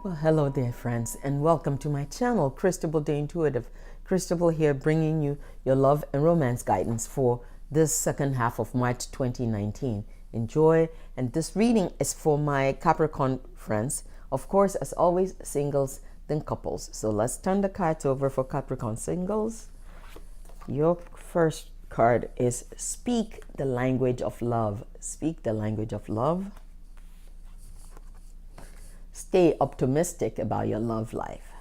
Well, hello there, friends, and welcome to my channel, Cristabelle the Intuitive. Cristabelle here, bringing you your love and romance guidance for this second half of March 2019. Enjoy, and this reading is for my Capricorn friends. Of course, as always, singles, then couples. So let's turn the cards over for Capricorn singles. Your first card is Speak the Language of Love. Speak the language of love. Stay optimistic about your love life.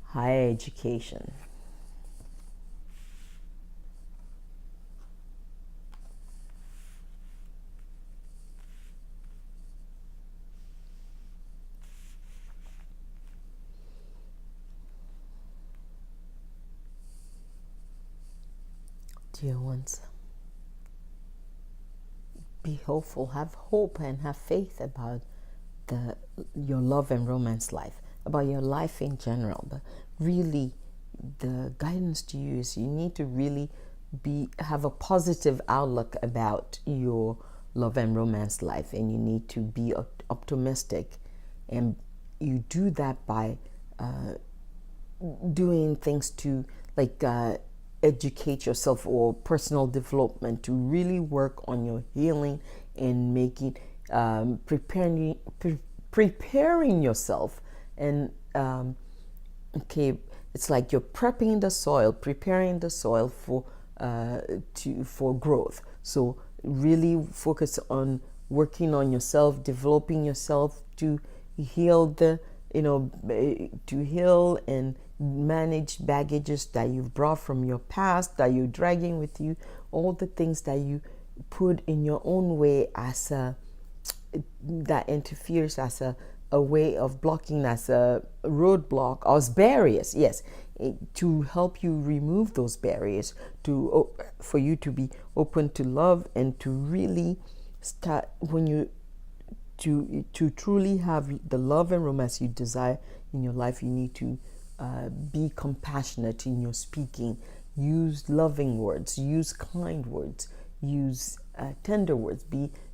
Higher education. Dear ones, be hopeful, have hope, and have faith about your love and romance life, about your life in general. But really, the guidance to you is you need to really have a positive outlook about your love and romance life, and you need to be optimistic, and you do that by doing things to educate yourself or personal development, to really work on your healing and making preparing yourself. And okay, it's like you're prepping the soil, preparing the soil for growth. So really focus on working on yourself, developing yourself to heal to heal and manage baggages that you've brought from your past, that you're dragging with you, all the things that you put in your own way that interferes as a way of blocking, as a roadblock, or as barriers. Yes, to help you remove those barriers, for you to be open to love, and to really start to truly have the love and romance you desire in your life. You need to be compassionate in your speaking. Use loving words, use kind words, use tender words.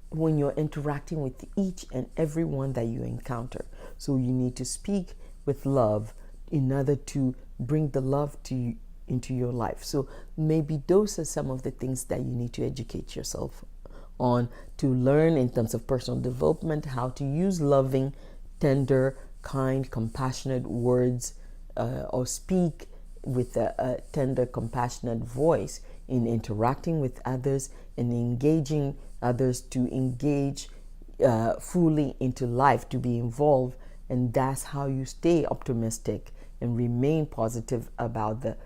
When you're interacting with each and every one that you encounter. So you need to speak with love in order to bring the love into your life. So maybe those are some of the things that you need to educate yourself on, to learn in terms of personal development, how to use loving, tender, kind, compassionate words, or speak with a tender, compassionate voice in interacting with others and engaging others, to engage fully into life, to be involved. And that's how you stay optimistic and remain positive about the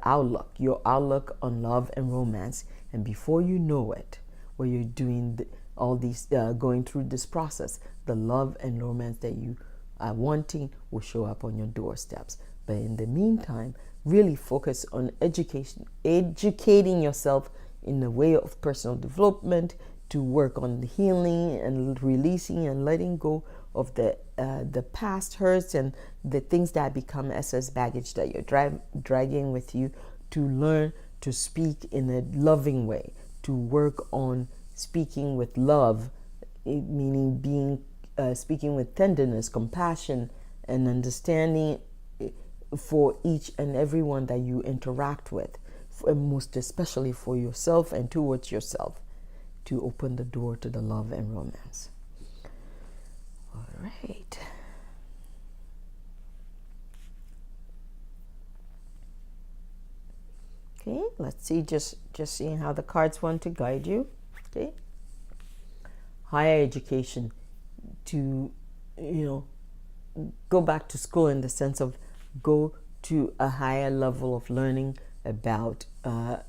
outlook, your outlook on love and romance. And before you know it, while you're doing all these, going through this process, the love and romance that you are wanting will show up on your doorsteps. But in the meantime, really focus on educating yourself in the way of personal development, to work on the healing and releasing and letting go of the past hurts and the things that become excess baggage that you're dragging with you, to learn to speak in a loving way, to work on speaking with love, meaning speaking with tenderness, compassion, and understanding for each and everyone that you interact with, most especially for yourself and towards yourself, to open the door to the love and romance. All right. Okay, let's see, just seeing how the cards want to guide you. Okay. Higher education, to go back to school, in the sense of go to a higher level of learning about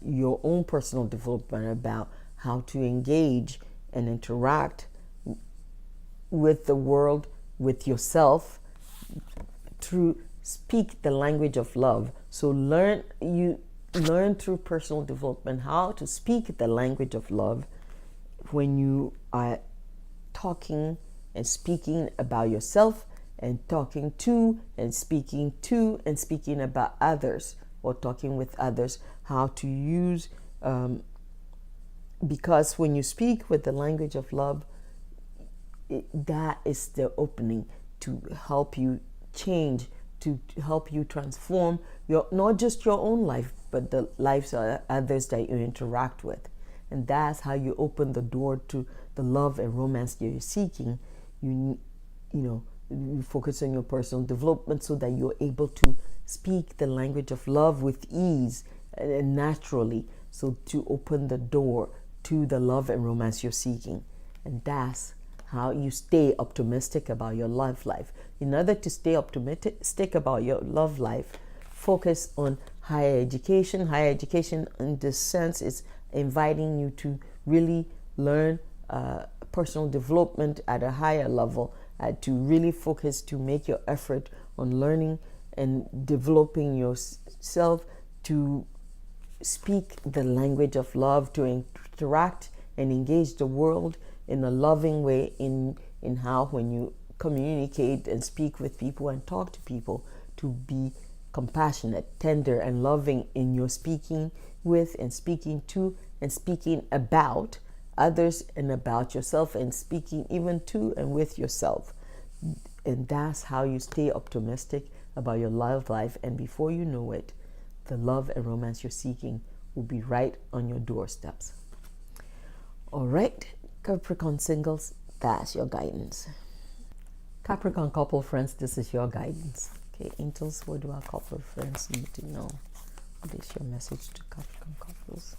your own personal development, about how to engage and interact with the world, with yourself, through speak the language of love. So you learn through personal development how to speak the language of love when you are talking and speaking about yourself, and talking to and speaking about others, or talking with others, how to use because when you speak with the language of love, that is the opening to help you change, to help you transform your, not just your own life, but the lives of others that you interact with. And that's how you open the door to the love and romance that you're seeking. You know, you focus on your personal development so that you're able to speak the language of love with ease and naturally, so to open the door to the love and romance you're seeking. And that's how you stay optimistic about your love life. In order to stay optimistic about your love life, focus on higher education. Higher education, in this sense, is inviting you to really learn personal development at a higher level, to really focus, to make your effort on learning and developing yourself, to speak the language of love, to interact and engage the world in a loving way, in how when you communicate and speak with people and talk to people, to be compassionate, tender, and loving in your speaking with and speaking to and speaking about others and about yourself, and speaking even to and with yourself. And that's how you stay optimistic about your love life. And before you know it, the love and romance you're seeking will be right on your doorsteps. All right, Capricorn singles, that's your guidance. Capricorn couple friends, this is your guidance. Okay, angels, what do our couple friends need to know? What is your message to Capricorn couples?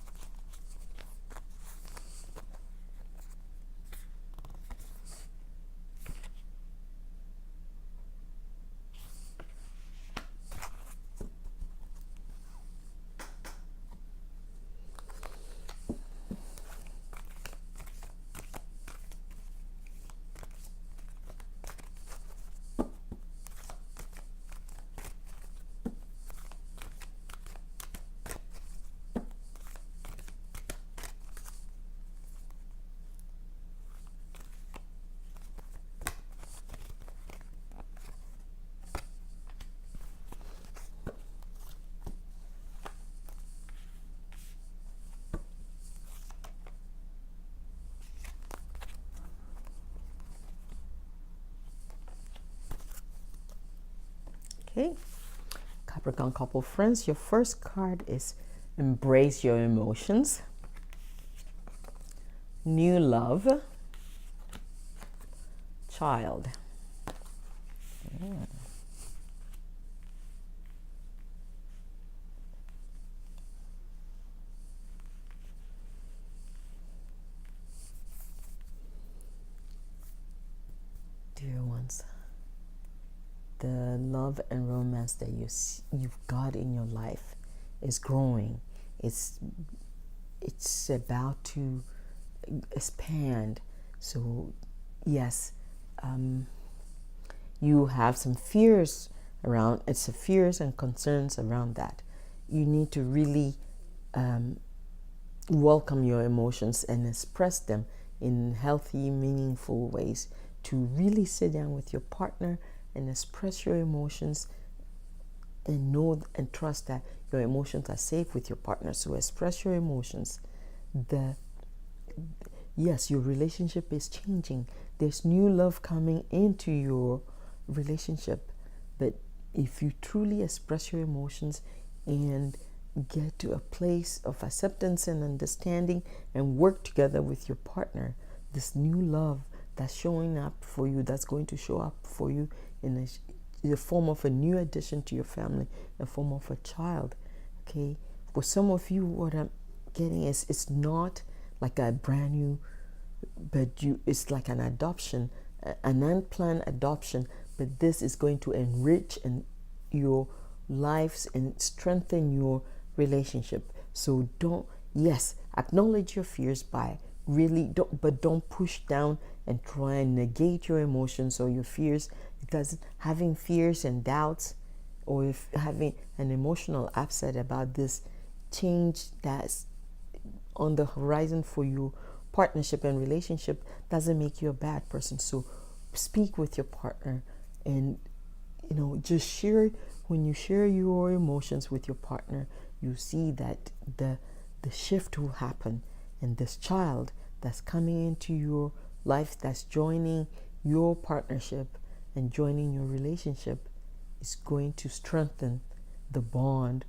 Okay, Capricorn couple friends, your first card is embrace your emotions, new love, child. Dear ones, the love and romance that you've got in your life is growing. It's about to expand. So yes, you have some fears around. It's fears and concerns around that. You need to really welcome your emotions and express them in healthy, meaningful ways. To really sit down with your partner and express your emotions, and know and trust that your emotions are safe with your partner. So express your emotions. Yes, your relationship is changing. There's new love coming into your relationship. But if you truly express your emotions and get to a place of acceptance and understanding and work together with your partner, this new love that's showing up for you, that's going to show up for you in the form of a new addition to your family, in the form of a child. Okay, for some of you, what I'm getting is, it's not like a brand new, but it's like an adoption, an unplanned adoption. But this is going to enrich your lives and strengthen your relationship. So acknowledge your fears by don't push down and try and negate your emotions or your fears, because having fears and doubts, or if having an emotional upset about this change that's on the horizon for your partnership and relationship, doesn't make you a bad person. So speak with your partner, and just share. When you share your emotions with your partner, you see that the shift will happen, And this child that's coming into your life, that's joining your partnership and joining your relationship, is going to strengthen the bond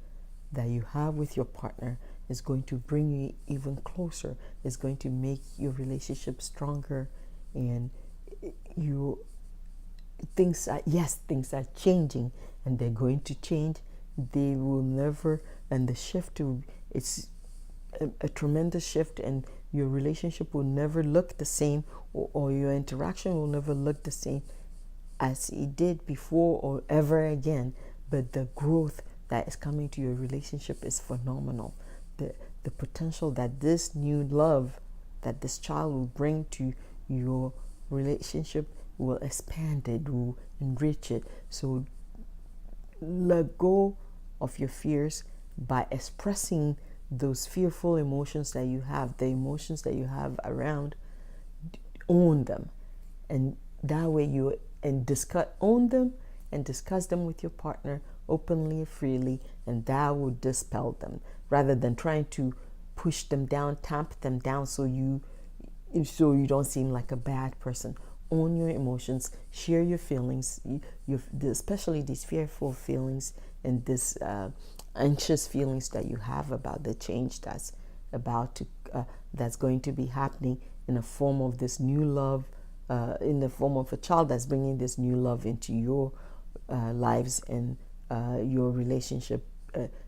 that you have with your partner, is going to bring you even closer, is going to make your relationship stronger. And you things are changing, and they're going to change. They will never, and the shift to it's a tremendous shift, and your relationship will never look the same, or your interaction will never look the same as it did before or ever again. But the growth that is coming to your relationship is phenomenal. The potential that this new love that this child will bring to your relationship will expand it, will enrich it. So let go of your fears by expressing those fearful emotions that you have, the emotions that you have around. Own them, and that way own them and discuss them with your partner openly, freely, and that will dispel them, rather than trying to push them down, tamp them down, so you don't seem like a bad person. Own your emotions, share your feelings, especially these fearful feelings and this anxious feelings that you have about the change that's that's going to be happening in the form of this new love, in the form of a child that's bringing this new love into your lives, and your relationship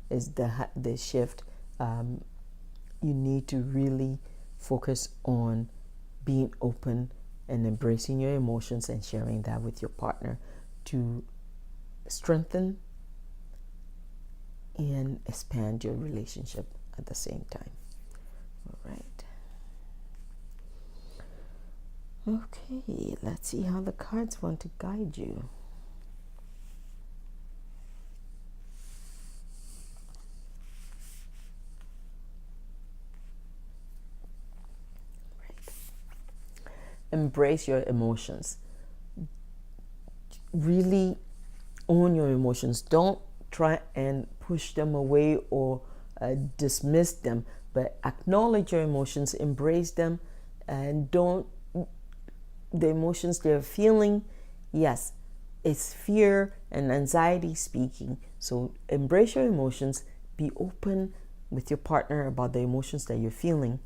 is the shift. You need to really focus on being open and embracing your emotions and sharing that with your partner to strengthen and expand your relationship at the same time. All right. Okay, let's see how the cards want to guide you. Embrace your emotions. Really own your emotions. Don't try and push them away or dismiss them, but acknowledge your emotions, embrace them, and don't the emotions they're feeling. Yes, it's fear and anxiety speaking. So embrace your emotions. Be open with your partner about the emotions that you're feeling.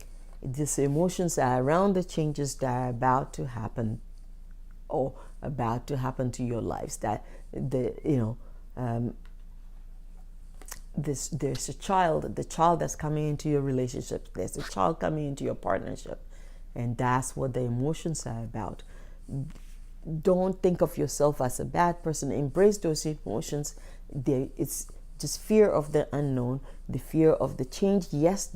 These emotions are around the changes that are about to happen, or about to happen to your lives. That there's a child, the child that's coming into your relationship. There's a child coming into your partnership, and that's what the emotions are about. Don't think of yourself as a bad person. Embrace those emotions. It's just fear of the unknown, the fear of the change. Yes,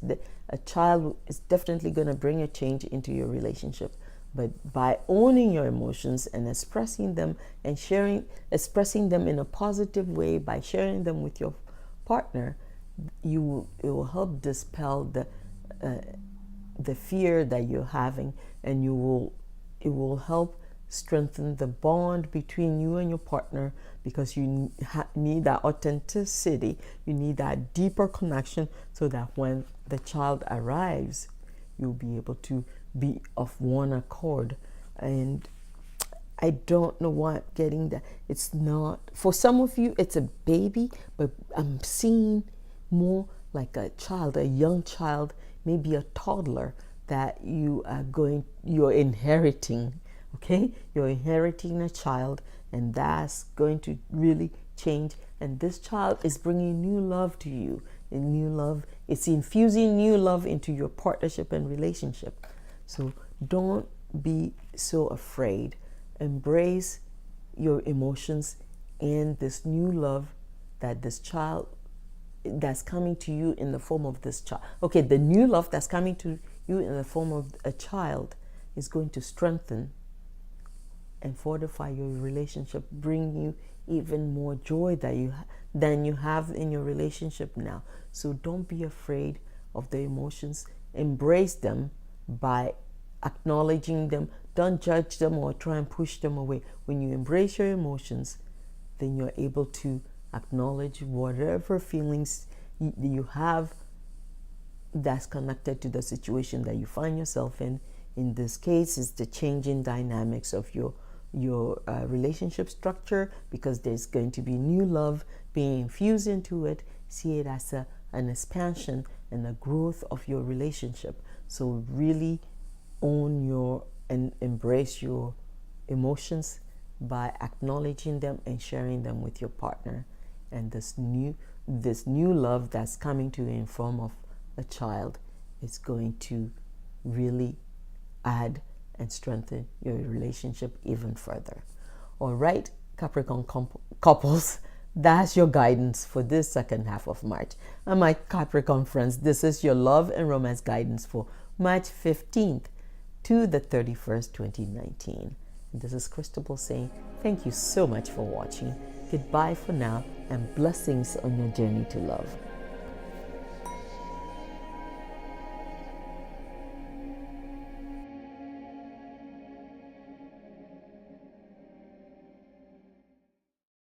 a child is definitely going to bring a change into your relationship, but by owning your emotions and expressing them and expressing them in a positive way, by sharing them with your partner, it will help dispel the fear that you're having, and it will help strengthen the bond between you and your partner, because you need that authenticity. You need that deeper connection, so that when the child arrives, you'll be able to be of one accord. And I don't know what getting that. It's not, for some of you, it's a baby, but I'm seeing more like a child, a young child, maybe a toddler that you're inheriting. Okay, you're inheriting a child, and that's going to really change. And this child is bringing new love to you. And new love, it's infusing new love into your partnership and relationship. So don't be so afraid. Embrace your emotions and this new love that this child that's coming to you in the form of this child. Okay, the new love that's coming to you in the form of a child is going to strengthen and fortify your relationship, bring you even more joy than you have in your relationship now. So don't be afraid of the emotions. Embrace them by acknowledging them. Don't judge them or try and push them away. When you embrace your emotions, then you're able to acknowledge whatever feelings you have that's connected to the situation that you find yourself in. In this case, is the changing dynamics of your relationship structure, because there's going to be new love being infused into it. See it as an expansion and a growth of your relationship. So really own your and embrace your emotions by acknowledging them and sharing them with your partner. And this new love that's coming to you in form of a child is going to really add and strengthen your relationship even further. All right, Capricorn couples, that's your guidance for this second half of March. And my Capricorn friends, this is your love and romance guidance for March 15th to the 31st, 2019. And this is Cristabelle saying thank you so much for watching. Goodbye for now, and blessings on your journey to love.